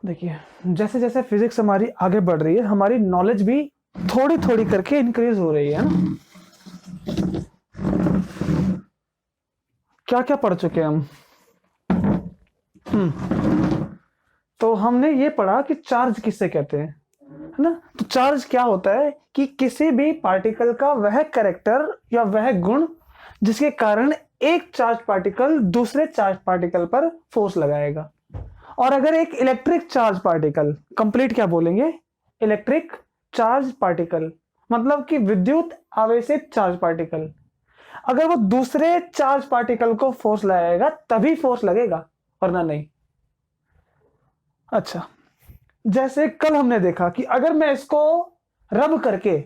देखिए, जैसे जैसे फिजिक्स हमारी आगे बढ़ रही है, हमारी नॉलेज भी थोड़ी थोड़ी करके इंक्रीज हो रही है ना। क्या क्या पढ़ चुके हैं हम। तो हमने ये पढ़ा कि चार्ज किससे कहते हैं, है ना। तो चार्ज क्या होता है कि किसी भी पार्टिकल का वह कैरेक्टर या वह गुण जिसके कारण एक चार्ज पार्टिकल दूसरे चार्ज पार्टिकल पर फोर्स लगाएगा। और अगर एक इलेक्ट्रिक चार्ज पार्टिकल, कंप्लीट क्या बोलेंगे, इलेक्ट्रिक चार्ज पार्टिकल, मतलब कि विद्युत आवेशित चार्ज पार्टिकल, अगर वो दूसरे चार्ज पार्टिकल को फोर्स लगाएगा तभी फोर्स लगेगा, वरना नहीं। अच्छा, जैसे कल हमने देखा कि अगर मैं इसको रब करके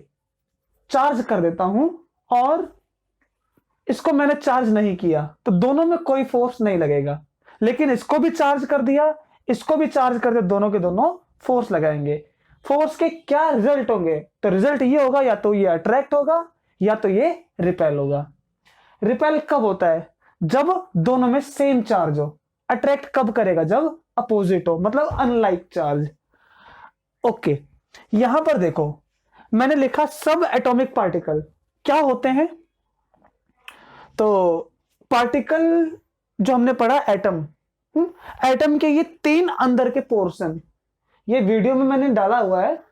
चार्ज कर देता हूं और इसको मैंने चार्ज नहीं किया तो दोनों में कोई फोर्स नहीं लगेगा, लेकिन इसको भी चार्ज कर दिया, इसको भी चार्ज कर दिया, दोनों के दोनों फोर्स लगाएंगे। फोर्स के क्या रिजल्ट होंगे, तो रिजल्ट ये होगा, या तो ये अट्रैक्ट होगा या तो ये रिपेल होगा। रिपेल कब होता है, जब दोनों में सेम चार्ज हो। अट्रैक्ट कब करेगा, जब अपोजिट हो, मतलब अनलाइक चार्ज। ओके, यहां पर देखो मैंने लिखा सब एटॉमिक पार्टिकल क्या होते हैं। तो पार्टिकल जो हमने पढ़ा एटम, एटम के ये 3 अंदर के पोर्शन, ये वीडियो में मैंने डाला हुआ है।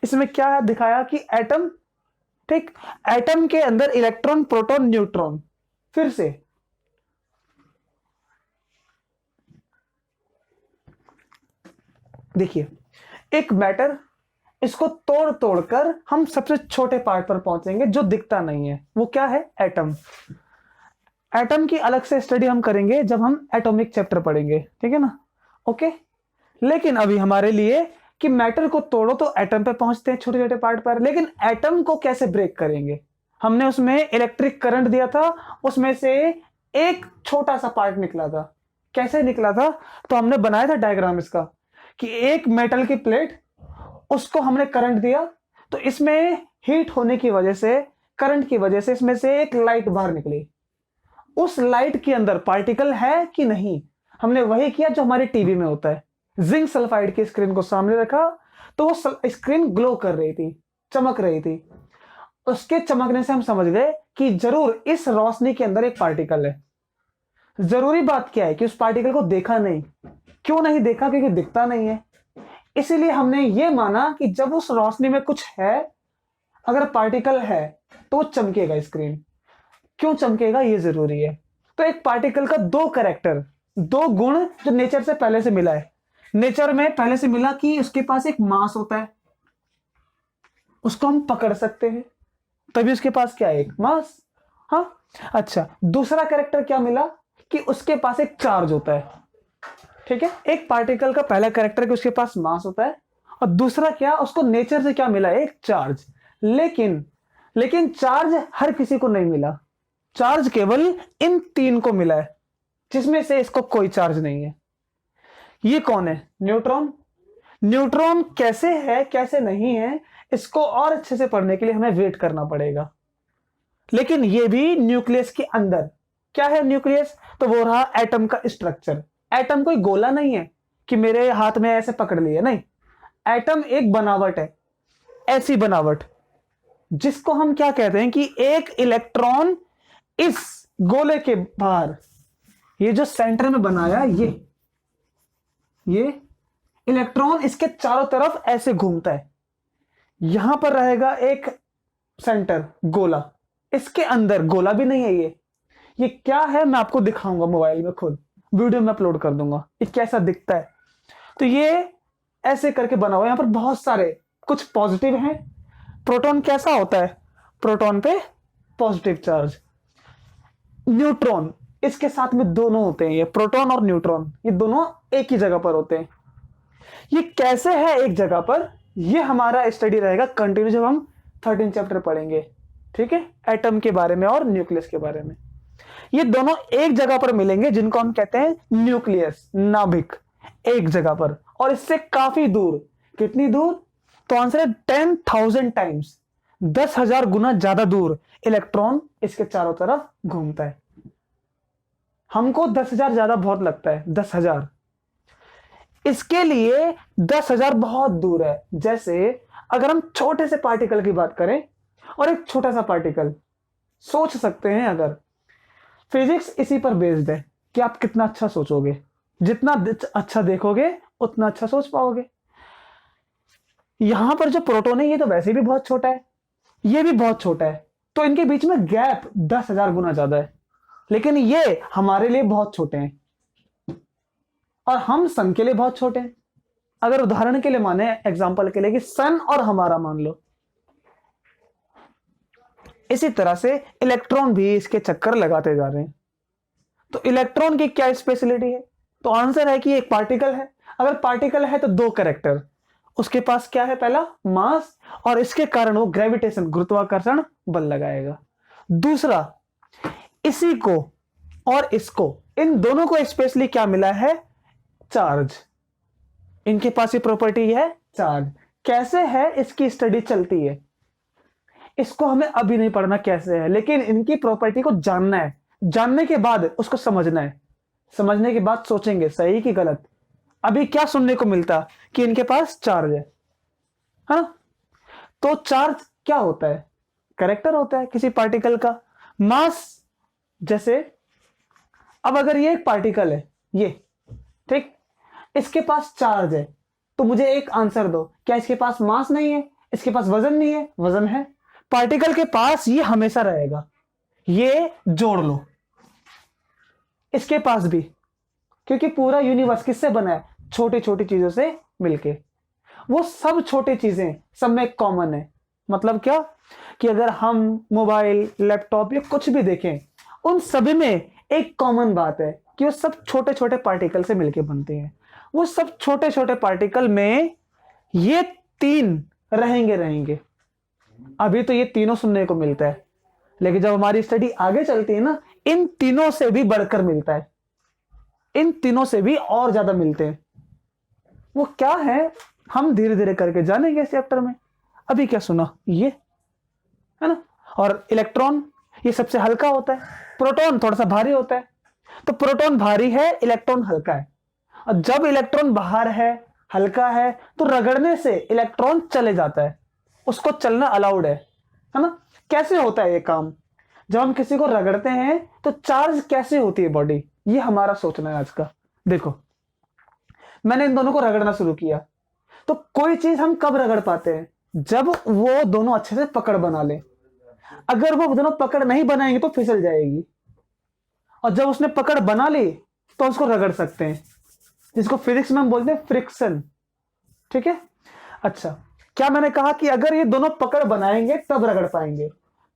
इसमें क्या दिखाया कि एटम, ठीक, एटम के अंदर इलेक्ट्रॉन, प्रोटॉन, न्यूट्रॉन। फिर से देखिए, एक मैटर, इसको तोड़ तोड़कर हम सबसे छोटे पार्ट पर पहुंचेंगे जो दिखता नहीं है, वो क्या है, एटम। एटम की अलग से स्टडी हम करेंगे जब हम एटॉमिक चैप्टर पढ़ेंगे, ठीक है ना। ओके, लेकिन अभी हमारे लिए कि मैटर को तोड़ो तो एटम पे पहुंचते हैं, छोटे छोटे पार्ट पर, लेकिन एटम को कैसे ब्रेक करेंगे। हमने उसमें इलेक्ट्रिक करंट दिया था, उसमें से एक छोटा सा पार्ट निकला था। कैसे निकला था, तो हमने बनाया था डायग्राम इसका, कि एक मेटल की प्लेट, उसको हमने करंट दिया, तो इसमें हीट होने की वजह से, करंट की वजह से इसमें से एक लाइट बाहर निकली। उस लाइट के अंदर पार्टिकल है कि नहीं, हमने वही किया जो हमारे टीवी में होता है। जिंक सल्फाइड की स्क्रीन को सामने रखा तो वो स्क्रीन ग्लो कर रही थी, चमक रही थी। उसके चमकने से हम समझ गए कि जरूर इस रोशनी के अंदर एक पार्टिकल है। जरूरी बात क्या है कि उस पार्टिकल को देखा नहीं। क्यों नहीं देखा, क्योंकि दिखता नहीं है। इसीलिए हमने ये माना कि जब उस रोशनी में कुछ है, अगर पार्टिकल है तो चमकेगा स्क्रीन। क्यों चमकेगा, ये जरूरी है। तो एक पार्टिकल का 2 कैरेक्टर, 2 गुण जो नेचर से पहले से मिला है। नेचर में पहले से मिला कि उसके पास एक मास होता है, उसको हम पकड़ सकते हैं, तभी उसके पास क्या है, एक मास। हाँ, अच्छा, दूसरा कैरेक्टर क्या मिला कि उसके पास एक चार्ज होता है। ठीक है, एक पार्टिकल का पहला कैरेक्टर कि उसके पास मास होता है, और दूसरा क्या, उसको नेचर से क्या मिला, एक चार्ज। लेकिन चार्ज हर किसी को नहीं मिला, चार्ज केवल इन 3 को मिला है, जिसमें से इसको कोई चार्ज नहीं है। ये कौन है, न्यूट्रॉन। न्यूट्रॉन कैसे है कैसे नहीं है, इसको और अच्छे से पढ़ने के लिए हमें वेट करना पड़ेगा। लेकिन ये भी न्यूक्लियस के अंदर। क्या है न्यूक्लियस, तो वो रहा एटम का स्ट्रक्चर। एटम कोई गोला नहीं है कि मेरे हाथ में ऐसे पकड़ लिया, नहीं। एटम एक बनावट है, ऐसी बनावट जिसको हम क्या कहते हैं कि एक इलेक्ट्रॉन इस गोले के बाहर, ये जो सेंटर में बनाया, ये इलेक्ट्रॉन इसके चारों तरफ ऐसे घूमता है। यहां पर रहेगा एक सेंटर गोला, इसके अंदर गोला भी नहीं है। ये क्या है, मैं आपको दिखाऊंगा मोबाइल में, खुद वीडियो में अपलोड कर दूंगा ये कैसा दिखता है। तो ये ऐसे करके बना हुआ है, यहां पर बहुत सारे, कुछ पॉजिटिव हैं। प्रोटॉन कैसा होता है, प्रोटॉन पे पॉजिटिव चार्ज। न्यूट्रॉन, इसके साथ में दोनों होते हैं, ये प्रोटॉन और न्यूट्रॉन, ये दोनों एक ही जगह पर होते हैं। ये कैसे है एक जगह पर, ये हमारा स्टडी रहेगा कंटिन्यू जब हम 13 चैप्टर पढ़ेंगे, ठीक है, एटम के बारे में और न्यूक्लियस के बारे में। ये दोनों एक जगह पर मिलेंगे, जिनको हम कहते हैं न्यूक्लियस, नाभिक। एक जगह पर, और इससे काफी दूर। कितनी दूर? तो आंसर है 10,000 टाइम्स, 10,000 गुना ज्यादा दूर इलेक्ट्रॉन इसके चारों तरफ घूमता है। हमको 10,000 ज्यादा बहुत लगता है, 10,000, इसके लिए 10,000 बहुत दूर है। जैसे अगर हम छोटे से पार्टिकल की बात करें और एक छोटा सा पार्टिकल, सोच सकते हैं, अगर फिजिक्स इसी पर बेस्ड है कि आप कितना अच्छा सोचोगे, जितना अच्छा देखोगे उतना अच्छा सोच पाओगे। यहां पर जो प्रोटॉन है ये तो वैसे भी बहुत छोटा है, ये भी बहुत छोटा है, तो इनके बीच में गैप 10,000 गुना ज्यादा है, लेकिन ये हमारे लिए बहुत छोटे हैं और हम सन के लिए बहुत छोटे हैं। अगर उदाहरण के लिए माने, एग्जांपल के लिए, कि सन और हमारा मान लो, इसी तरह से इलेक्ट्रॉन भी इसके चक्कर लगाते जा रहे हैं। तो इलेक्ट्रॉन की क्या स्पेशलिटी है? तो आंसर है कि एक पार्टिकल है। अगर पार्टिकल है तो दो कैरेक्टर, उसके पास क्या है? पहला मास, और इसके कारण वो ग्रेविटेशन, गुरुत्वाकर्षण बल लगाएगा। दूसरा, इसी को और इसको, इन दोनों को स्पेशली क्या मिला है? चार्ज। इनके पास ये प्रॉपर्टी है, चार्ज। कैसे है इसकी स्टडी चलती है, इसको हमें अभी नहीं पढ़ना कैसे है, लेकिन इनकी प्रॉपर्टी को जानना है। जानने के बाद उसको समझना है, समझने के बाद सोचेंगे सही कि गलत। अभी क्या सुनने को मिलता कि इनके पास चार्ज है ना? तो चार्ज क्या होता है? कैरेक्टर होता है किसी पार्टिकल का। मास, जैसे अब अगर ये एक पार्टिकल है, ये ठीक, इसके पास चार्ज है, तो मुझे एक आंसर दो, क्या इसके पास मास नहीं है? इसके पास वजन नहीं है? वजन है। पार्टिकल के पास ये हमेशा रहेगा, ये जोड़ लो, इसके पास भी, क्योंकि पूरा यूनिवर्स किससे बना है? छोटी छोटी चीजों से मिलके। वो सब छोटी चीजें सब में कॉमन है। मतलब क्या? कि अगर हम मोबाइल, लैपटॉप या कुछ भी देखें, उन सभी में एक कॉमन बात है कि वो सब छोटे छोटे पार्टिकल से मिलके बनते हैं। वो सब छोटे छोटे पार्टिकल में ये तीन रहेंगे। अभी तो ये तीनों सुनने को मिलता है, लेकिन जब हमारी स्टडी आगे चलती है ना, इन तीनों से भी बढ़कर मिलता है, इन तीनों से भी और ज्यादा मिलते हैं। वो क्या है, हम धीरे धीरे करके जानेंगे इस चैप्टर में। अभी क्या सुना, ये है ना। और इलेक्ट्रॉन ये सबसे हल्का होता है, प्रोटॉन थोड़ा सा भारी होता है। तो प्रोटॉन भारी है, इलेक्ट्रॉन हल्का है। और जब इलेक्ट्रॉन बाहर है, हल्का है, तो रगड़ने से इलेक्ट्रॉन चले जाता है, उसको चलना अलाउड है ना। कैसे होता है ये काम? जब हम किसी को रगड़ते हैं तो चार्ज कैसे होती है बॉडी, ये हमारा सोचना है आज का। देखो, मैंने इन दोनों को रगड़ना शुरू किया, तो कोई चीज हम कब रगड़ पाते हैं? जब वो दोनों अच्छे से पकड़ बना ले। अगर वो दोनों पकड़ नहीं बनाएंगे तो फिसल जाएगी, और जब उसने पकड़ बना ली तो उसको रगड़ सकते हैं, जिसको फिजिक्स में हम बोलते हैं फ्रिक्शन। ठीक है। अच्छा, क्या मैंने कहा कि अगर ये दोनों पकड़ बनाएंगे तब रगड़ पाएंगे?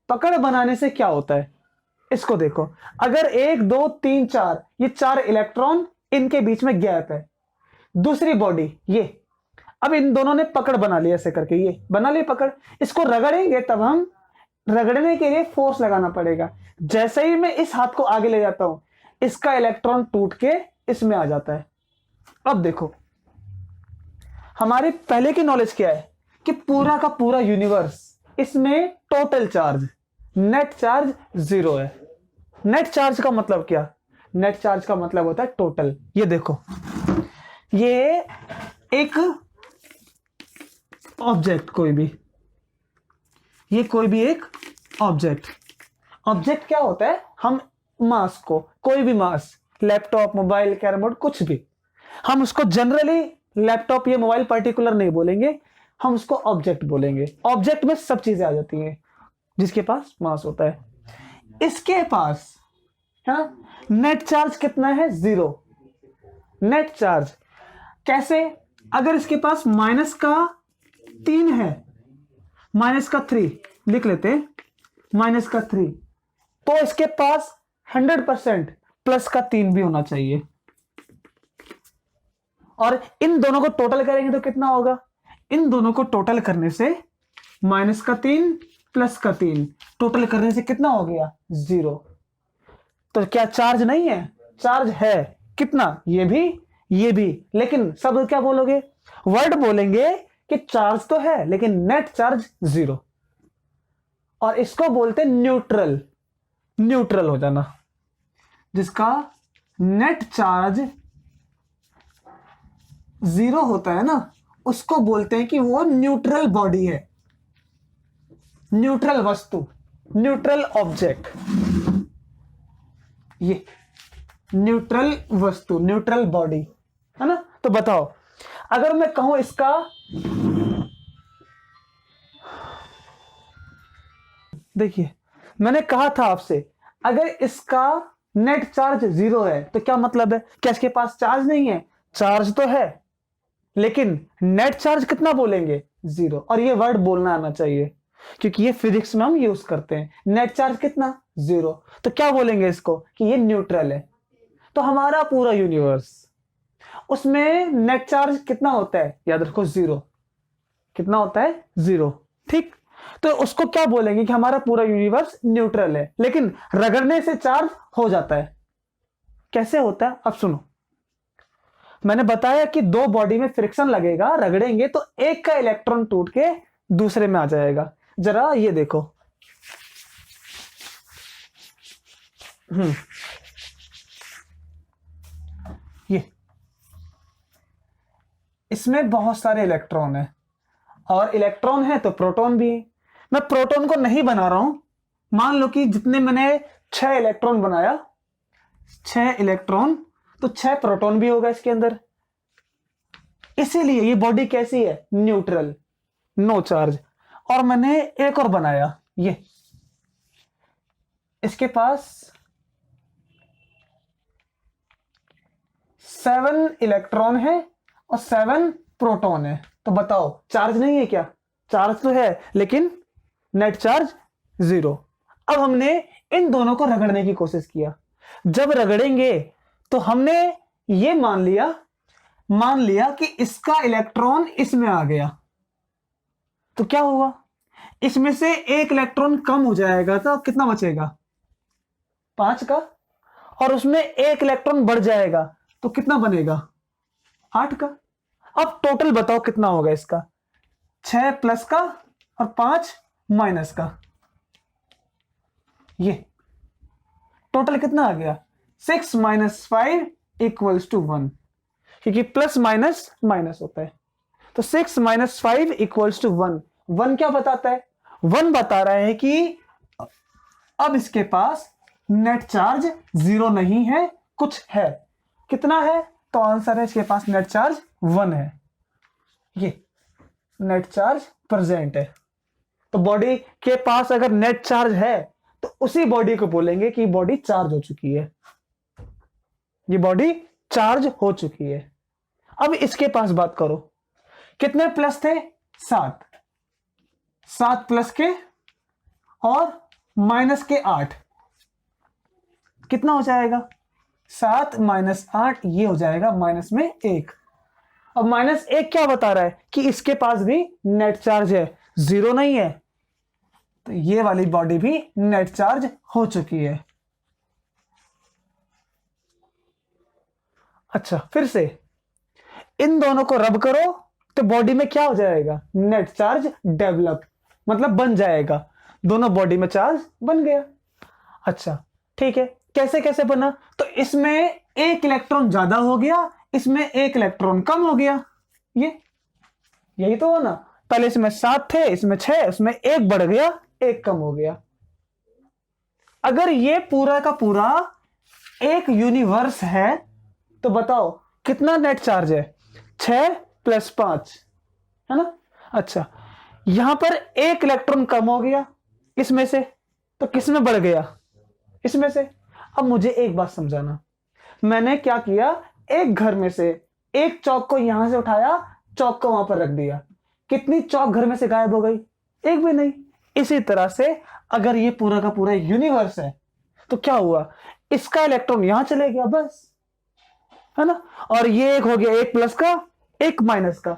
पकड़ बनाने से क्या होता है, इसको देखो। अगर 1 2 3 4, ये 4 इलेक्ट्रॉन, इनके बीच में गैप है। दूसरी बॉडी ये, अब इन दोनों ने पकड़ बना लिया, ऐसे करके ये बना ली पकड़। इसको रगड़ेंगे तब हम, रगड़ने के लिए फोर्स लगाना पड़ेगा। जैसे ही मैं इस हाथ को आगे ले जाता हूं, इसका इलेक्ट्रॉन टूट के इसमें आ जाता है। अब देखो, हमारी पहले की नॉलेज क्या है कि पूरा का पूरा यूनिवर्स, इसमें टोटल चार्ज, नेट चार्ज 0 है। नेट चार्ज का मतलब क्या? नेट चार्ज का मतलब होता है टोटल। ये देखो, ये एक ऑब्जेक्ट, कोई भी, ये कोई भी एक ऑब्जेक्ट। ऑब्जेक्ट क्या होता है? हम मास को, कोई भी मास, लैपटॉप, मोबाइल, कैरम बोर्ड, कुछ भी, हम उसको जनरली लैपटॉप या मोबाइल पर्टिकुलर नहीं बोलेंगे, हम उसको ऑब्जेक्ट बोलेंगे। ऑब्जेक्ट में सब चीजें आ जाती हैं जिसके पास मास होता है। इसके पास है ना, नेट चार्ज कितना है? 0 नेट चार्ज। कैसे? अगर इसके पास -3 है, -3 लिख लेते हैं, -3, तो इसके पास 100% +3 भी होना चाहिए। और इन दोनों को टोटल करेंगे तो कितना होगा? इन दोनों को टोटल करने से -3 +3 टोटल करने से कितना हो गया? 0। तो क्या चार्ज नहीं है? चार्ज है। कितना? ये भी, ये भी, लेकिन शब्द क्या बोलोगे, वर्ड बोलेंगे कि चार्ज तो है लेकिन नेट चार्ज 0, और इसको बोलते हैं न्यूट्रल। न्यूट्रल हो जाना, जिसका नेट चार्ज 0 होता है ना, उसको बोलते हैं कि वो न्यूट्रल बॉडी है, न्यूट्रल वस्तु, न्यूट्रल ऑब्जेक्ट। ये न्यूट्रल वस्तु, न्यूट्रल बॉडी है ना। तो बताओ, अगर मैं कहूं इसका, देखिए मैंने कहा था आपसे, अगर इसका नेट चार्ज 0 है तो क्या मतलब है, क्या इसके पास चार्ज नहीं है, चार्ज तो है लेकिन नेट चार्ज कितना बोलेंगे, 0। और ये वर्ड बोलना आना चाहिए क्योंकि ये फिजिक्स में हम यूज करते हैं। नेट चार्ज कितना, 0, तो क्या बोलेंगे इसको कि ये न्यूट्रल है। तो हमारा पूरा यूनिवर्स, उसमें नेट चार्ज कितना होता है, याद रखो 0। कितना होता है, 0, ठीक। तो उसको क्या बोलेंगे कि हमारा पूरा यूनिवर्स न्यूट्रल है, लेकिन रगड़ने से चार्ज हो जाता है। कैसे होता है, अब सुनो। मैंने बताया कि दो बॉडी में फ्रिक्शन लगेगा, रगड़ेंगे तो एक का इलेक्ट्रॉन टूट के दूसरे में आ जाएगा। जरा ये देखो, ये इसमें बहुत सारे इलेक्ट्रॉन है, और इलेक्ट्रॉन है तो प्रोटॉन भी है। मैं प्रोटॉन को नहीं बना रहा हूं, मान लो कि जितने मैंने 6 इलेक्ट्रॉन बनाया, 6 इलेक्ट्रॉन, तो 6 प्रोटॉन भी होगा इसके अंदर। इसीलिए ये बॉडी कैसी है, न्यूट्रल, नो चार्ज। और मैंने एक और बनाया, ये इसके पास 7 इलेक्ट्रॉन है और 7 प्रोटॉन है। तो बताओ चार्ज नहीं है क्या, चार्ज तो है लेकिन नेट चार्ज 0। अब हमने इन दोनों को रगड़ने की कोशिश किया। जब रगड़ेंगे तो हमने ये मान लिया कि इसका इलेक्ट्रॉन इसमें आ गया, तो क्या हुआ, इसमें से एक इलेक्ट्रॉन कम हो जाएगा तो कितना बचेगा, 5 का, और उसमें एक इलेक्ट्रॉन बढ़ जाएगा तो कितना बनेगा, 8 का। अब टोटल बताओ कितना होगा इसका, 6 प्लस का और 5 माइनस का, ये टोटल कितना आ गया, 6 माइनस 5 इक्वल्स टू 1, क्योंकि प्लस माइनस माइनस होता है। तो 6 माइनस 5 इक्वल्स टू 1। 1 क्या बताता है, 1 बता रहा है कि अब इसके पास नेट चार्ज 0 नहीं है, कुछ है। कितना है, तो आंसर है इसके पास नेट चार्ज 1 है। ये नेट चार्ज प्रेजेंट है। तो बॉडी के पास अगर नेट चार्ज है तो उसी बॉडी को बोलेंगे कि बॉडी चार्ज हो चुकी है, ये बॉडी चार्ज हो चुकी है। अब इसके पास बात करो, कितने प्लस थे, 7, 7 प्लस के और माइनस के 8, कितना हो जाएगा, 7 माइनस 8, ये हो जाएगा माइनस में 1। अब माइनस 1 क्या बता रहा है कि इसके पास भी नेट चार्ज है, 0 नहीं है, तो ये वाली बॉडी भी नेट चार्ज हो चुकी है। अच्छा, फिर से इन दोनों को रब करो तो बॉडी में क्या हो जाएगा, नेट चार्ज डेवलप, मतलब बन जाएगा, दोनों बॉडी में चार्ज बन गया। अच्छा ठीक है, कैसे कैसे बना, तो इसमें एक इलेक्ट्रॉन ज्यादा हो गया, इसमें एक इलेक्ट्रॉन कम हो गया, ये यही तो हो ना। पहले इसमें 7 थे, इसमें 6, उसमें एक बढ़ गया, एक कम हो गया। अगर ये पूरा का पूरा एक यूनिवर्स है तो बताओ कितना नेट चार्ज है, 6 प्लस 5 है ना। अच्छा, यहां पर एक इलेक्ट्रॉन कम हो गया इसमें से, तो किस में बढ़ गया, इसमें से। अब मुझे एक बात समझाना, मैंने क्या किया, एक घर में से एक चौक को यहां से उठाया, चौक को वहां पर रख दिया, कितनी चौक घर में से गायब हो गई, एक भी नहीं। इसी तरह से अगर ये पूरा का पूरा यूनिवर्स है तो क्या हुआ, इसका इलेक्ट्रॉन यहां चले गया बस, है ना। और ये एक हो गया, एक प्लस का एक माइनस का,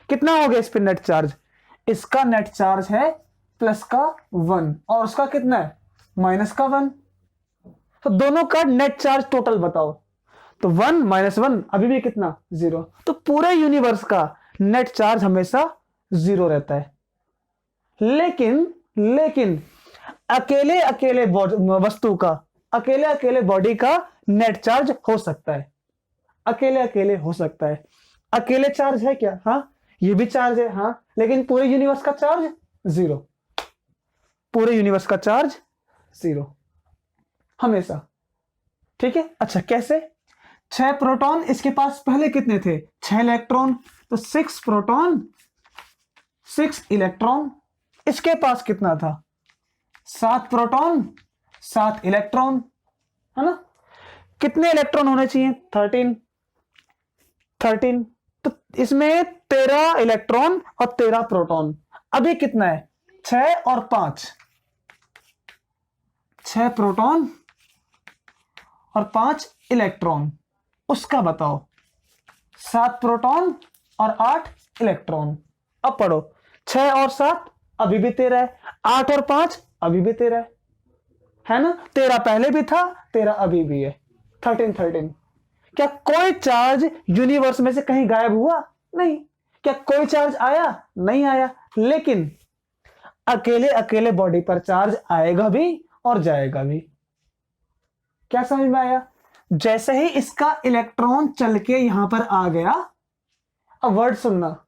कितना हो गया इस पे नेट चार्ज, इसका नेट चार्ज है प्लस का 1 और उसका कितना है, माइनस का 1। तो दोनों का नेट चार्ज टोटल बताओ, तो 1 माइनस 1 अभी भी कितना 0। तो पूरे यूनिवर्स का नेट चार्ज हमेशा 0 रहता है। लेकिन अकेले अकेले वस्तु का, अकेले अकेले बॉडी का नेट चार्ज हो सकता है, अकेले अकेले हो सकता है। अकेले चार्ज है क्या? हाँ, ये भी चार्ज है, हाँ, लेकिन पूरे यूनिवर्स का चार्ज 0। पूरे यूनिवर्स का चार्ज 0 हमेशा। ठीक है, अच्छा कैसे? 6 प्रोटॉन, इसके पास पहले कितने थे? 6 इलेक्ट्रॉन, तो 6 प्रोटॉन 6 इलेक्ट्रॉन। इसके पास कितना था? 7 प्रोटॉन 7 इलेक्ट्रॉन, है ना? कितने इलेक्ट्रॉन होने चाहिए? 13। तो इसमें 13 इलेक्ट्रॉन और 13 प्रोटॉन। अभी कितना है? 6 और 5। 6 प्रोटॉन और 5 इलेक्ट्रॉन। उसका बताओ। 7 प्रोटॉन और 8 इलेक्ट्रॉन। अब पढ़ो, 6 और 7 अभी भी 13 है, 8 और 5 अभी भी 13 है ना? 13 पहले भी था, 13 अभी भी है, 13। क्या कोई चार्ज यूनिवर्स में से कहीं गायब हुआ? नहीं। क्या कोई चार्ज आया? नहीं आया। लेकिन अकेले अकेले बॉडी पर चार्ज आएगा भी और जाएगा भी। क्या समझ में आया? जैसे ही इसका इलेक्ट्रॉन चल के यहां पर आ गया, अब वर्ड सुनना,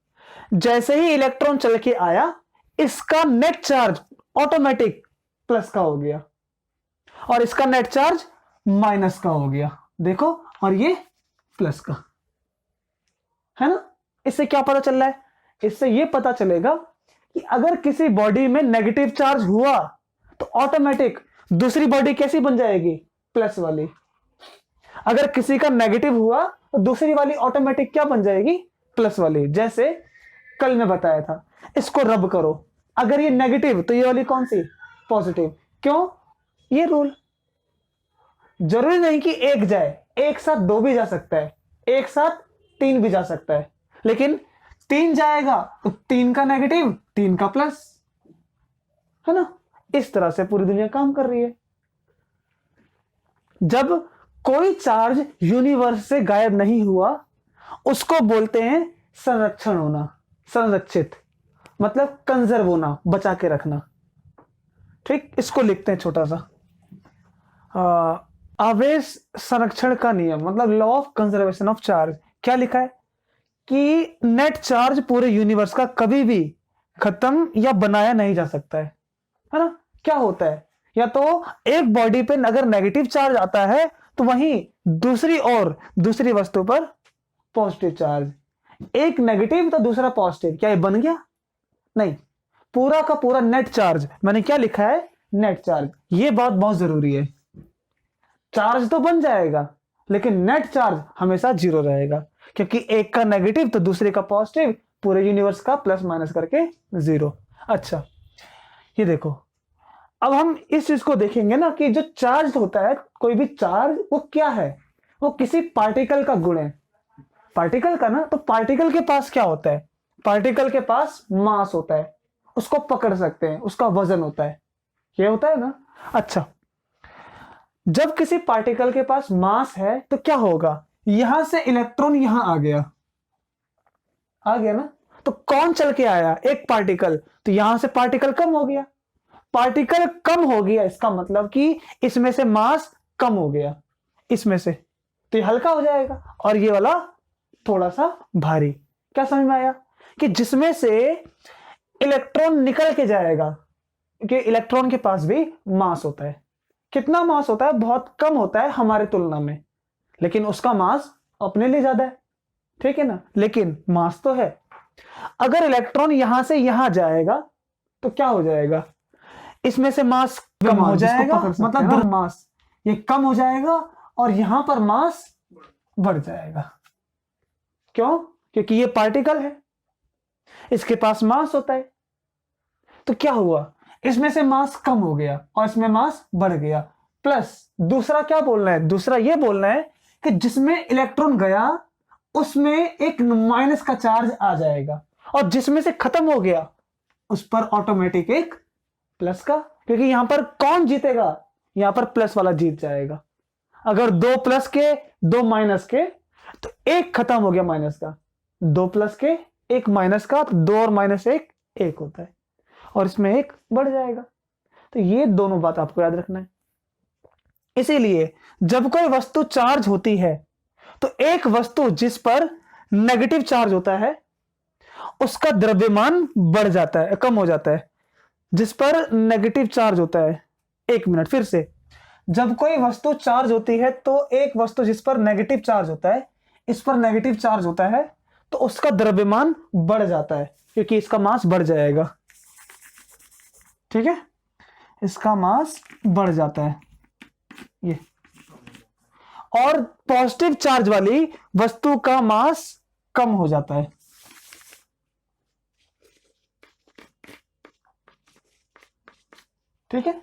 जैसे ही इलेक्ट्रॉन चल के आया, इसका नेट चार्ज ऑटोमेटिक प्लस का हो गया और इसका नेट चार्ज माइनस का हो गया। देखो, और ये प्लस का है ना? इससे क्या पता चल रहा है? इससे ये पता चलेगा कि अगर किसी बॉडी में नेगेटिव चार्ज हुआ तो ऑटोमेटिक दूसरी बॉडी कैसी बन जाएगी? प्लस वाली। अगर किसी का नेगेटिव हुआ तो दूसरी वाली ऑटोमेटिक क्या बन जाएगी? प्लस वाली। जैसे कल मैं बताया था, इसको रब करो, अगर ये नेगेटिव तो ये वाली कौन सी? पॉजिटिव। क्यों? ये रूल। जरूरी नहीं कि एक जाए, एक साथ 2 भी जा सकता है, एक साथ 3 भी जा सकता है, लेकिन 3 जाएगा तो 3 का नेगेटिव 3 का प्लस, है ना? इस तरह से पूरी दुनिया काम कर रही है। जब कोई चार्ज यूनिवर्स से गायब नहीं हुआ, उसको बोलते हैं संरक्षण होना, संरक्षित, मतलब कंजर्व होना, बचा के रखना। ठीक, इसको लिखते हैं छोटा सा, आवेश संरक्षण का नियम, मतलब law of conservation of charge. क्या लिखा है कि नेट चार्ज पूरे यूनिवर्स का कभी भी खत्म या बनाया नहीं जा सकता है ना? क्या होता है, या तो एक बॉडी पे अगर नेगेटिव चार्ज आता है तो वहीं दूसरी वस्तु पर पॉजिटिव चार्ज, एक नेगेटिव तो दूसरा पॉजिटिव, क्या ये बन गया? नहीं। पूरा का पूरा नेट चार्ज, मैंने क्या लिखा है? Net charge. ये बात बहुत जरूरी है। चार्ज तो बन जाएगा लेकिन नेट चार्ज हमेशा 0 रहेगा, क्योंकि एक का नेगेटिव तो दूसरे का पॉजिटिव, पूरे यूनिवर्स का प्लस माइनस करके 0। अच्छा, ये देखो, अब हम इस चीज को देखेंगे ना कि जो चार्ज होता है, कोई भी चार्ज, वो क्या है? वो किसी पार्टिकल का गुण है। पार्टिकल का ना, तो पार्टिकल के पास क्या होता है? पार्टिकल के पास मास होता है, उसको पकड़ सकते हैं, उसका वजन होता है, ये होता है ना? अच्छा, जब किसी पार्टिकल के पास मास है तो क्या होगा? यहां से इलेक्ट्रॉन यहां आ गया ना? तो कौन चल के आया? एक पार्टिकल, तो यहां से पार्टिकल कम हो गया। पार्टिकल कम हो गया, इसका मतलब कि इसमें से मास कम हो गया, इसमें से, तो ये हल्का हो जाएगा और ये वाला थोड़ा सा भारी। क्या समझ में आया? कि जिसमें से इलेक्ट्रॉन निकल के जाएगा, कि इलेक्ट्रॉन के पास भी मास होता है। कितना मास होता है? बहुत कम होता है हमारे तुलना में, लेकिन उसका मास अपने लिए ज्यादा है, ठीक है ना? लेकिन मास तो है। अगर इलेक्ट्रॉन यहां से यहां जाएगा तो क्या हो जाएगा? इसमें से मास कम हो जाएगा, मतलब मास ये कम हो जाएगा और यहां पर मास बढ़ जाएगा। क्यों? क्योंकि ये पार्टिकल है, इसके पास मास होता है। तो क्या हुआ? इसमें से मास कम हो गया और इसमें मास बढ़ गया। प्लस दूसरा क्या बोलना है? दूसरा ये बोलना है कि जिसमें इलेक्ट्रॉन गया उसमें एक माइनस का चार्ज आ जाएगा, और जिसमें से खत्म हो गया उस पर ऑटोमेटिक एक प्लस का, क्योंकि यहां पर कौन जीतेगा? यहां पर प्लस वाला जीत जाएगा। अगर 2 प्लस के दो माइनस के, तो एक खत्म हो गया माइनस का, दो प्लस के एक माइनस का, तो दो और माइनस एक एक होता है, और इसमें एक बढ़ जाएगा। तो ये दोनों बात आपको याद रखना है। इसीलिए जब कोई वस्तु चार्ज होती है तो एक वस्तु जिस पर नेगेटिव चार्ज होता है उसका द्रव्यमान बढ़ जाता है, कम हो जाता है। जिस पर नेगेटिव चार्ज होता है, एक मिनट फिर से, जब कोई वस्तु चार्ज होती है तो एक वस्तु जिस पर नेगेटिव चार्ज होता है, इस पर नेगेटिव चार्ज होता है, तो उसका द्रव्यमान बढ़ जाता है क्योंकि इसका मास बढ़ जाएगा। ठीक है, इसका मास बढ़ जाता है ये, और पॉजिटिव चार्ज वाली वस्तु का मास कम हो जाता है। ठीक है,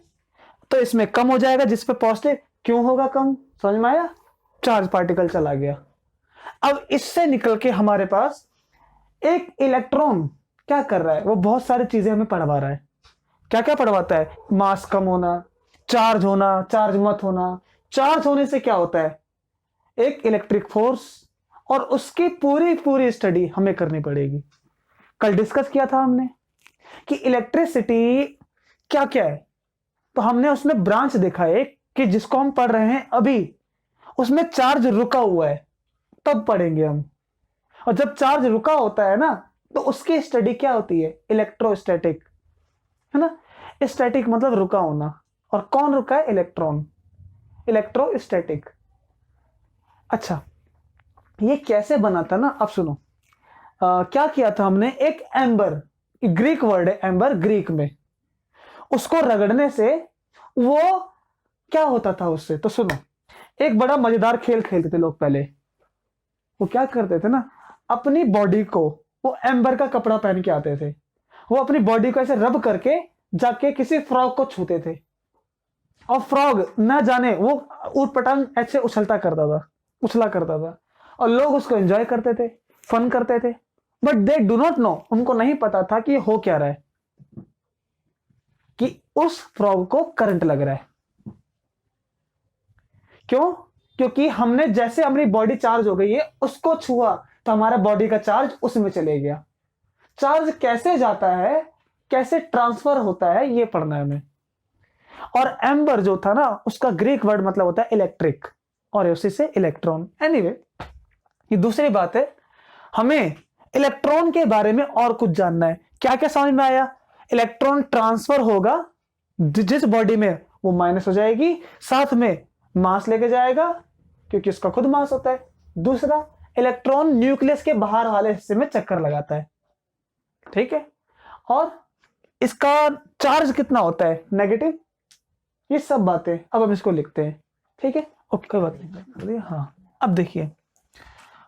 तो इसमें कम हो जाएगा जिस पे पॉजिटिव, क्यों होगा कम, समझ में आया, चार्ज पार्टिकल चला गया। अब इससे निकल के हमारे पास एक इलेक्ट्रॉन क्या कर रहा है, वो बहुत सारी चीजें हमें पढ़वा रहा है। क्या क्या पढ़वाता है, मास कम होना, चार्ज होना, चार्ज मत होना। चार्ज होने से क्या होता है, एक इलेक्ट्रिक फोर्स, और उसकी पूरी पूरी स्टडी हमें करनी पड़ेगी। कल डिस्कस किया था हमने कि इलेक्ट्रिसिटी क्या क्या है, तो हमने उसमें ब्रांच देखा है कि जिसको हम पढ़ रहे हैं अभी, उसमें चार्ज रुका हुआ है, तब पढ़ेंगे हम। और जब चार्ज रुका होता है ना, तो उसकी स्टडी क्या होती है, इलेक्ट्रोस्टैटिक, है ना। स्टैटिक मतलब रुका होना, और कौन रुका है, इलेक्ट्रॉन, इलेक्ट्रोस्टैटिक। अच्छा, ये कैसे बना था ना, अब सुनो। क्या किया था हमने, एक एम्बर, ग्रीक वर्ड है एम्बर, ग्रीक में, उसको रगड़ने से वो क्या होता था उससे, तो सुनो। एक बड़ा मजेदार खेल खेलते थे लोग पहले। वो क्या करते थे ना, अपनी बॉडी को, वो एम्बर का कपड़ा पहन के आते थे, वो अपनी बॉडी को ऐसे रब करके जाके किसी फ्रॉग को छूते थे, और फ्रॉग ना जाने वो ऊट पटांग ऐसे उछलता करता था, उछला करता था, और लोग उसको एंजॉय करते थे, फन करते थे। But they do not know, उनको नहीं पता था कि हो क्या रहा है, कि उस फ्रॉग को करंट लग रहा है। क्यों, क्योंकि हमने जैसे हमारी बॉडी चार्ज हो गई है, उसको छुआ तो हमारा बॉडी का चार्ज उसमें चले गया। चार्ज कैसे जाता है, कैसे ट्रांसफर होता है, ये पढ़ना है हमें। और एम्बर जो था ना, उसका ग्रीक वर्ड मतलब होता है इलेक्ट्रिक, और उसी से इलेक्ट्रॉन। एनीवे, ये दूसरी बात है, हमें इलेक्ट्रॉन के बारे में और कुछ जानना है। क्या क्या समझ में आया, इलेक्ट्रॉन ट्रांसफर होगा जिस बॉडी में, वो माइनस हो जाएगी, साथ में मास लेके जाएगा क्योंकि उसका खुद मास होता है। दूसरा, इलेक्ट्रॉन न्यूक्लियस के बाहर वाले हिस्से में चक्कर लगाता है। ठीक है, और इसका चार्ज कितना होता है, नेगेटिव। ये सब बातें अब हम इसको लिखते हैं। ठीक है, ओके, कोई बात नहीं। हाँ, अब देखिए,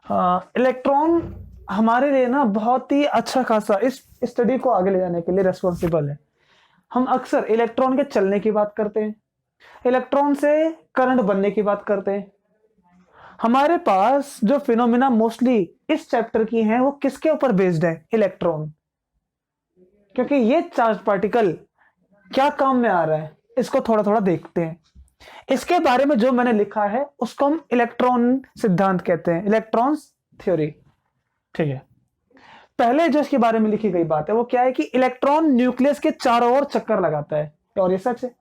इलेक्ट्रॉन हमारे लिए ना बहुत ही अच्छा खासा इस स्टडी को आगे ले जाने के लिए रेस्पॉन्सिबल है। हम अक्सर इलेक्ट्रॉन के चलने की बात करते हैं, इलेक्ट्रॉन से करंट बनने की बात करते हैं। हमारे पास जो फिनोमिना मोस्टली इस चैप्टर की हैं, वो किसके ऊपर बेस्ड है, इलेक्ट्रॉन। क्योंकि ये चार्ज पार्टिकल क्या काम में आ रहा है, इसको थोड़ा थोड़ा देखते हैं। इसके बारे में जो मैंने लिखा है उसको हम इलेक्ट्रॉन सिद्धांत कहते हैं, इलेक्ट्रॉन्स थ्योरी। ठीक है, पहले जो इसके बारे में लिखी गई बात है वो क्या है कि इलेक्ट्रॉन न्यूक्लियस के चारों ओर चक्कर लगाता है, और ये सच है।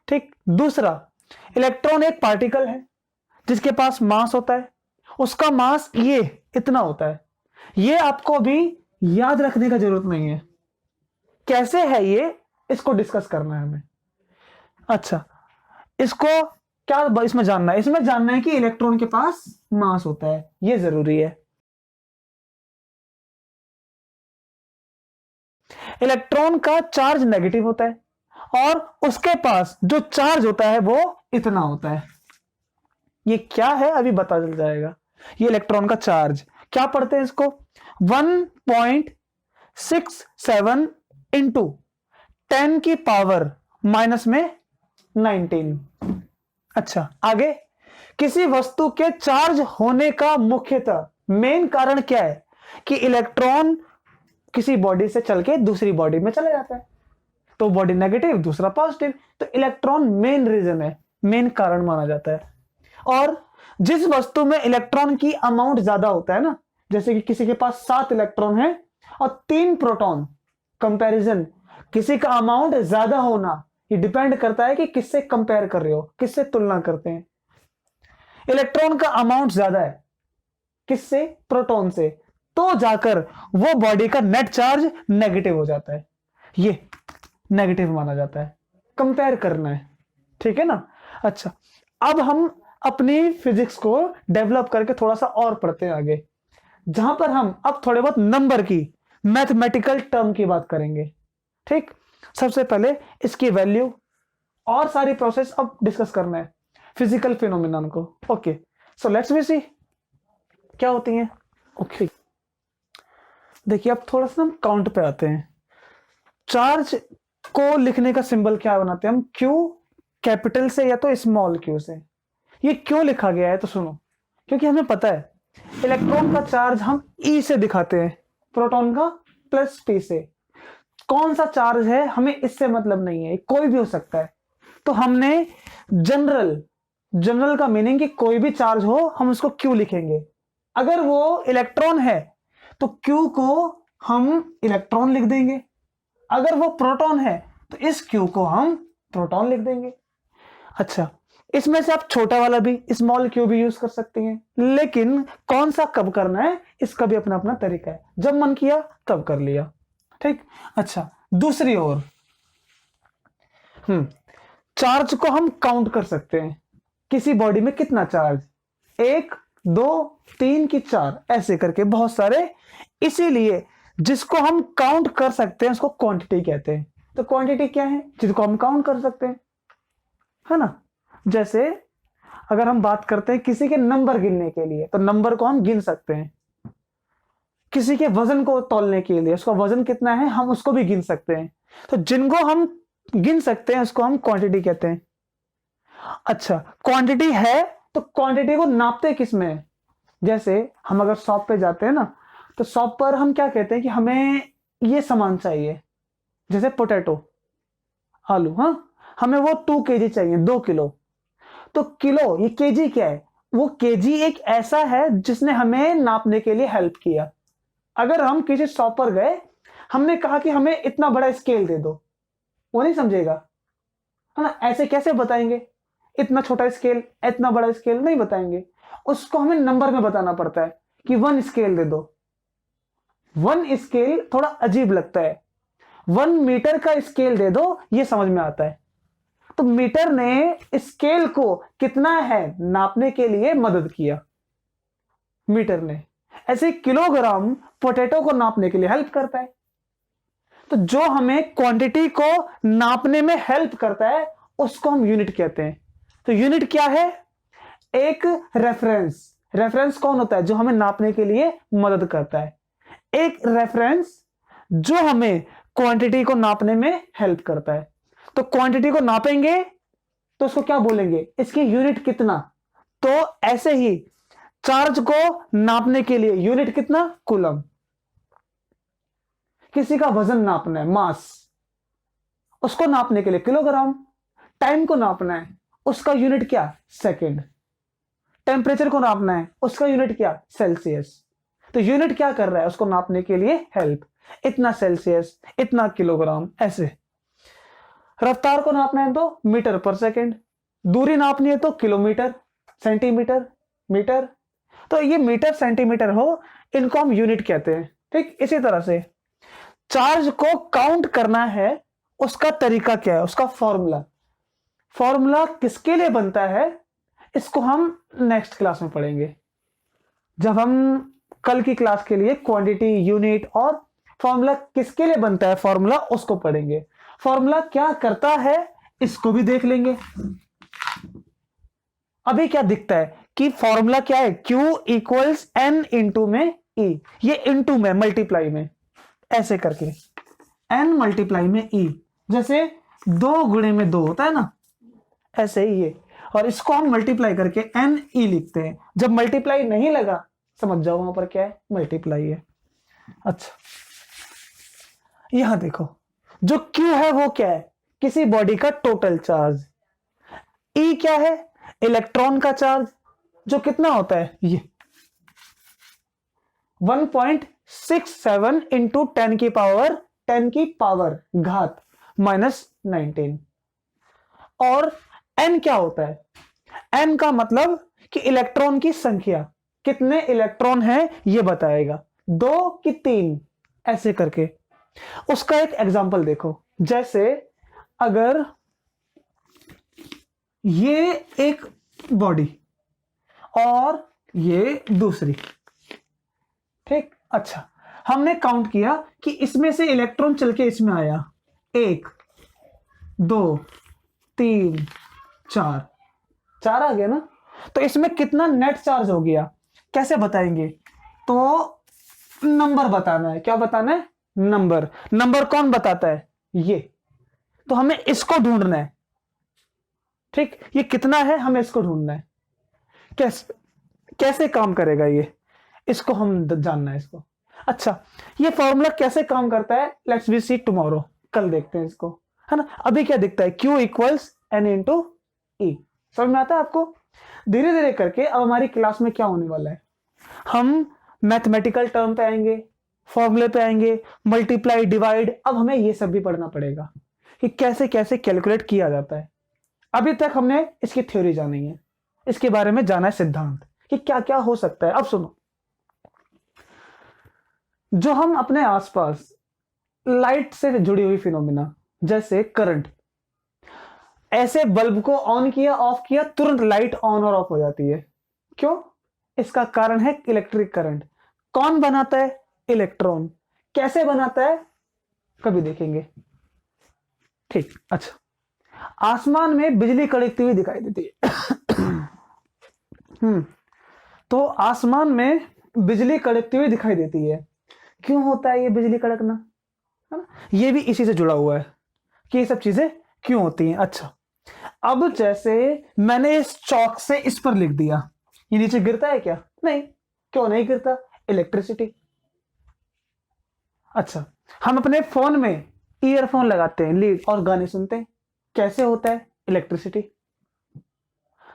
ठीक, दूसरा, इलेक्ट्रॉन एक पार्टिकल है जिसके पास मास होता है, उसका मास ये इतना होता है। ये आपको भी याद रखने का जरूरत नहीं है, कैसे है ये, इसको डिस्कस करना है हमें। अच्छा, इसको क्या इसमें जानना है, इसमें जानना है कि इलेक्ट्रॉन के पास मास होता है, ये जरूरी है। इलेक्ट्रॉन का चार्ज नेगेटिव होता है, और उसके पास जो चार्ज होता है वो इतना होता है। ये क्या है अभी पता चल जाएगा। ये इलेक्ट्रॉन का चार्ज क्या पढ़ते हैं इसको, 1.67 इंटू 10 की पावर माइनस में 19। अच्छा, आगे, किसी वस्तु के चार्ज होने का मुख्यतः मेन कारण क्या है, कि इलेक्ट्रॉन किसी बॉडी से चल के दूसरी बॉडी में चला जाता है, तो बॉडी नेगेटिव, दूसरा पॉजिटिव, तो इलेक्ट्रॉन मेन रीजन है, मेन कारण माना जाता है। और जिस वस्तु में इलेक्ट्रॉन की अमाउंट ज्यादा होता है ना, जैसे कि किसी के पास 7 इलेक्ट्रॉन है और 3 प्रोटॉन, कंपैरिजन, किसी का अमाउंट ज्यादा होना ये डिपेंड करता है कि किससे कंपेयर कर रहे हो, किससे तुलना करते हैं। इलेक्ट्रॉन का अमाउंट ज्यादा है किससे? प्रोटॉन से, तो जाकर वो बॉडी का नेट चार्ज नेगेटिव हो जाता है, ये नेगेटिव माना जाता है। कंपेयर करना है, ठीक है ना। अच्छा, अब हम अपनी फिजिक्स को डेवलप करके थोड़ा सा और पढ़ते हैं आगे, जहां पर हम अब थोड़े बहुत नंबर की, मैथमेटिकल टर्म की बात करेंगे। ठीक, सबसे पहले इसकी वैल्यू और सारी प्रोसेस अब डिस्कस करना है, फिजिकल फिनोमिनन को। ओके, सो लेट्स वी सी क्या होती हैं। ओके, देखिए अब थोड़ा सा हम काउंट पे आते हैं। चार्ज को लिखने का सिंबल क्या बनाते हैं हम? क्यू, कैपिटल से या तो स्मॉल क्यू से। ये क्यों लिखा गया है तो सुनो, क्योंकि हमें पता है इलेक्ट्रॉन का चार्ज हम ई से दिखाते हैं, प्रोटॉन का प्लस पी से। कौन सा चार्ज है हमें इससे मतलब नहीं है, कोई भी हो सकता है। तो हमने जनरल का मीनिंग कि कोई भी चार्ज हो हम उसको क्यू लिखेंगे। अगर वो इलेक्ट्रॉन है तो क्यू को हम इलेक्ट्रॉन लिख देंगे, अगर वो प्रोटॉन है तो इस क्यू को हम प्रोटॉन लिख देंगे। अच्छा, इसमें से आप छोटा वाला भी स्मॉल क्यू भी यूज कर सकते हैं, लेकिन कौन सा कब करना है इसका भी अपना अपना तरीका है, जब मन किया तब कर लिया। ठीक, अच्छा दूसरी ओर चार्ज को हम काउंट कर सकते हैं, किसी बॉडी में कितना चार्ज, 1 2 3 की 4 ऐसे करके बहुत सारे, इसीलिए जिसको हम काउंट कर सकते हैं उसको क्वांटिटी कहते हैं। तो क्वांटिटी क्या है? जिसको हम काउंट कर सकते हैं, है ना। जैसे अगर हम बात करते हैं किसी के नंबर गिनने के लिए, तो नंबर को हम गिन सकते हैं। किसी के वजन को तौलने के लिए, उसका वजन कितना है हम उसको भी गिन सकते हैं। तो जिनको हम गिन सकते हैं उसको हम क्वांटिटी कहते हैं। अच्छा, क्वांटिटी है तो क्वांटिटी को नापते किस में? जैसे हम अगर शॉप पे जाते हैं ना, तो शॉप पर हम क्या कहते हैं कि हमें ये सामान चाहिए, जैसे पोटैटो, आलू, हाँ, हमें वो 2 kg चाहिए, 2 किलो। तो किलो, ये केजी क्या है? वो केजी एक ऐसा है जिसने हमें नापने के लिए हेल्प किया। अगर हम किसी शॉप पर गए, हमने कहा कि हमें इतना बड़ा स्केल दे दो, वो नहीं समझेगा, है ना। ऐसे कैसे बताएंगे? इतना छोटा स्केल, इतना बड़ा स्केल नहीं बताएंगे, उसको हमें नंबर में बताना पड़ता है कि 1 स्केल दे दो। 1 स्केल थोड़ा अजीब लगता है, 1 मीटर का स्केल दे दो, ये समझ में आता है। तो मीटर ने स्केल को कितना है नापने के लिए मदद किया, मीटर ने। ऐसे किलोग्राम पोटैटो को नापने के लिए हेल्प करता है। तो जो हमें क्वांटिटी को नापने में हेल्प करता है उसको हम यूनिट कहते हैं। तो यूनिट क्या है? एक रेफरेंस। रेफरेंस कौन होता है? जो हमें नापने के लिए मदद करता है। एक रेफरेंस जो हमें क्वांटिटी को नापने में हेल्प करता है। तो क्वांटिटी को नापेंगे तो उसको क्या बोलेंगे? इसकी यूनिट कितना। तो ऐसे ही चार्ज को नापने के लिए यूनिट कितना? कूलम। किसी का वजन नापना है, मास, उसको नापने के लिए किलोग्राम। टाइम को नापना है, उसका यूनिट क्या? सेकंड। टेम्परेचर को नापना है, उसका यूनिट क्या? सेल्सियस। तो यूनिट क्या कर रहा है उसको नापने के लिए? हेल्प। इतना सेल्सियस, इतना किलोग्राम, ऐसे। रफ्तार को नापना है तो मीटर पर सेकंड, दूरी नापनी है तो किलोमीटर, सेंटीमीटर, मीटर। तो ये मीटर सेंटीमीटर हो, इनको हम यूनिट कहते हैं। ठीक, इसी तरह से चार्ज को काउंट करना है, उसका तरीका क्या है, उसका फॉर्मूला। फॉर्मूला किसके लिए बनता है इसको हम नेक्स्ट क्लास में पढ़ेंगे, जब हम कल की क्लास के लिए क्वांटिटी, यूनिट और फॉर्मूला किसके लिए बनता है फॉर्मूला उसको पढ़ेंगे। फॉर्मूला क्या करता है इसको भी देख लेंगे। अभी क्या दिखता है कि फॉर्मूला क्या है? Q इक्वल्स N इंटू में E, ये इंटू में, मल्टीप्लाई में, ऐसे करके N मल्टीप्लाई में E, जैसे 2 गुणे में 2 होता है ना, ऐसे ही ये। और इसको हम मल्टीप्लाई करके NE लिखते हैं। जब मल्टीप्लाई नहीं लगा समझ जाओ वहां पर क्या है? मल्टीप्लाई है। अच्छा, यहां देखो, जो Q है वो क्या है? किसी बॉडी का टोटल चार्ज। E क्या है? इलेक्ट्रॉन का चार्ज। जो कितना होता है ये 1.67 इंटू 10 की पावर घात -19। और n क्या होता है? n का मतलब कि इलेक्ट्रॉन की संख्या, कितने इलेक्ट्रॉन हैं ये बताएगा, 2 कि 3 ऐसे करके। उसका एक एग्जांपल देखो, जैसे अगर ये एक बॉडी और ये दूसरी, ठीक, अच्छा, हमने काउंट किया कि इसमें से इलेक्ट्रॉन चल के इसमें आया 1 2 3 4, 4 आ गया ना। तो इसमें कितना नेट चार्ज हो गया कैसे बताएंगे? तो नंबर बताना है। क्या बताना है? नंबर। नंबर कौन बताता है? ये। तो हमें इसको ढूंढना है, ठीक, ये कितना है हमें इसको ढूंढना है। कैसे कैसे काम करेगा ये, इसको हम जानना है इसको। अच्छा, ये फॉर्मूला कैसे काम करता है लेट्स वी सी टुमारो, कल देखते हैं इसको, है ना। अभी क्या दिखता है? Q इक्वल्स N इंटू ई। समझ में आता है आपको? धीरे धीरे करके अब हमारी क्लास में क्या होने वाला है, हम मैथमेटिकल टर्म पे आएंगे, फॉर्मूले पे आएंगे, मल्टीप्लाई डिवाइड। अब हमें ये सब भी पढ़ना पड़ेगा कि कैसे कैसे कैलकुलेट किया जाता है। अभी तक हमने इसकी थ्योरी जानी है, इसके बारे में जाना है सिद्धांत कि क्या क्या हो सकता है। अब सुनो, जो हम अपने आसपास लाइट से जुड़ी हुई फिनोमिना जैसे करंट, ऐसे बल्ब को ऑन किया ऑफ किया तुरंत लाइट ऑन और ऑफ हो जाती है। क्यों? इसका कारण है इलेक्ट्रिक करंट। कौन बनाता है? इलेक्ट्रॉन। कैसे बनाता है? कभी देखेंगे, ठीक। अच्छा, आसमान में बिजली कड़कती हुई दिखाई देती है। तो आसमान में बिजली कड़कती हुई दिखाई देती है। क्यों होता है ये बिजली कड़कना, है ना? ये भी इसी से जुड़ा हुआ है कि ये सब चीजें क्यों होती हैं। अच्छा, अब जैसे मैंने इस चौक से इस पर लिख दिया, ये नीचे गिरता है क्या? नहीं। क्यों नहीं गिरता? इलेक्ट्रिसिटी। अच्छा, हम अपने फोन में ईयरफोन लगाते हैं लीड और गाने सुनते हैं, कैसे होता है? इलेक्ट्रिसिटी।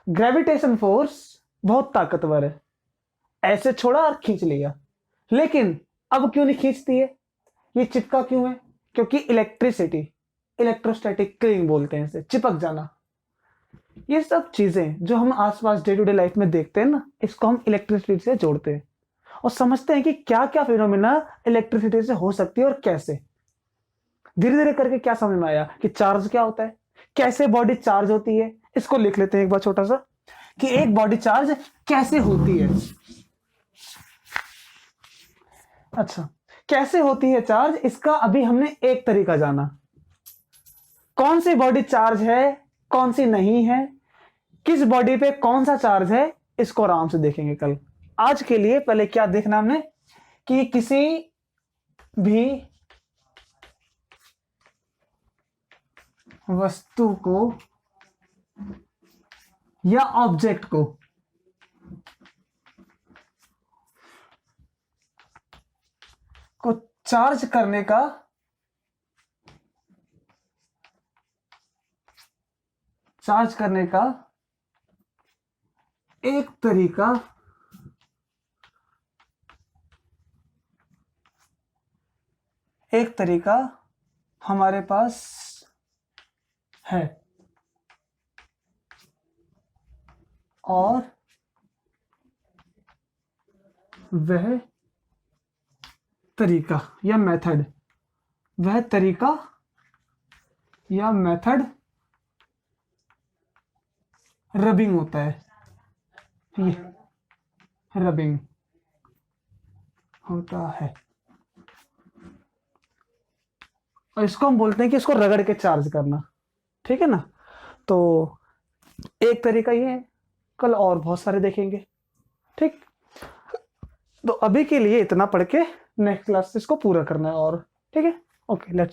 ग्रेविटेशन फोर्स बहुत ताकतवर है, ऐसे छोड़ा और खींच लिया, लेकिन अब क्यों नहीं खींचती है? ये चिपका क्यों है? क्योंकि इलेक्ट्रिसिटी, इलेक्ट्रोस्टैटिक क्लिंग बोलते हैं इसे, चिपक जाना। ये सब चीजें जो हम आसपास डे टू डे लाइफ में देखते हैं ना, इसको हम इलेक्ट्रिसिटी से जोड़ते हैं और समझते हैं कि क्या क्या फिनोमिना इलेक्ट्रिसिटी से हो सकती है और कैसे। धीरे धीरे करके क्या समझ में आया कि चार्ज क्या होता है, कैसे बॉडी चार्ज होती है। इसको लिख लेते हैं एक बार छोटा सा कि एक बॉडी चार्ज कैसे होती है। अच्छा, कैसे होती है चार्ज, इसका अभी हमने एक तरीका जाना। कौन सी बॉडी चार्ज है, कौन सी नहीं है, किस बॉडी पे कौन सा चार्ज है, इसको आराम से देखेंगे कल। आज के लिए पहले क्या देखना हमने कि किसी भी वस्तु को या ऑब्जेक्ट को चार्ज करने का एक तरीका हमारे पास है, और वह तरीका या मेथड रबिंग होता है। ये रबिंग होता है और इसको हम बोलते हैं कि इसको रगड़ के चार्ज करना, ठीक है ना। तो एक तरीका ये है, कल और बहुत सारे देखेंगे, ठीक। तो अभी के लिए इतना पढ़ के नेक्स्ट क्लास से इसको पूरा करना है और, ठीक है। Okay, let's